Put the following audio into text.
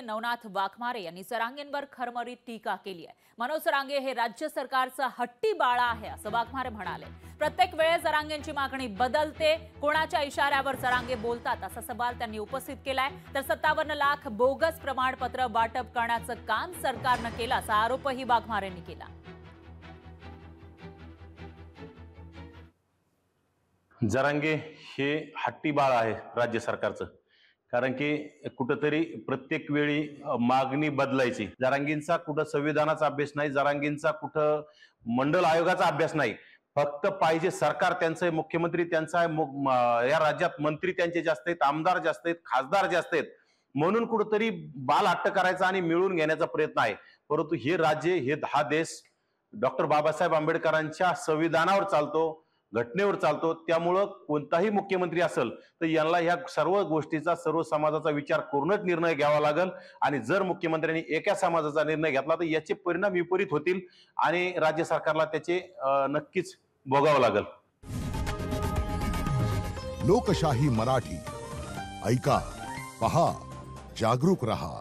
नवनाथ वाघमारे यांनी सरांगेंवर खरमरीत टीका केली आहे। मनोज सरांगे हे राज्य सरकारचा हट्टी बाळा आहे असं वाघमारे म्हणाले। प्रत्येक वेळेस सरांगेंची मागणी बदलते, कोणाच्या इशाऱ्यावर सरांगे बोलतात असा सवाल त्यांनी उपस्थित केलाय। तर 57 लाख बोगस प्रमाणपत्र वाटप करण्याचं काम सरकारनं केलं असा आरोपही वाघमारेंनी केला। जरांगे हे हट्टी बाळ आहे राज्य सरकारचं, कारण की कुठंतरी प्रत्येक वेळी मागणी बदलायची। जरांगींचा कुठं संविधानाचा अभ्यास नाही, जरांगींचा कुठं मंडल आयोगाचा अभ्यास नाही, फक्त पाहिजे सरकार त्यांचं आहे, मुख्यमंत्री त्यांचा आहे, या राज्यात मंत्री त्यांचे जास्त आहेत, आमदार जास्त आहेत, खासदार जास्त आहेत, म्हणून कुठंतरी बाल हट्ट करायचा आणि मिळवून घेण्याचा प्रयत्न आहे। परंतु हे राज्य, हे हा देश डॉक्टर बाबासाहेब आंबेडकरांच्या संविधानावर चालतो, घटनेवर चालतो। त्यामुळं कोणताही मुख्यमंत्री असेल तर यांना ह्या सर्व गोष्टीचा, सर्व समाजाचा विचार करूनच निर्णय घ्यावा लागेल। आणि जर मुख्यमंत्र्यांनी एका समाजाचा निर्णय घेतला तर याचे परिणाम विपरीत होतील आणि राज्य सरकारला त्याचे नक्कीच भोगावं लागेल। लोकशाही मराठी ऐका, पहा, जागरूक रहा।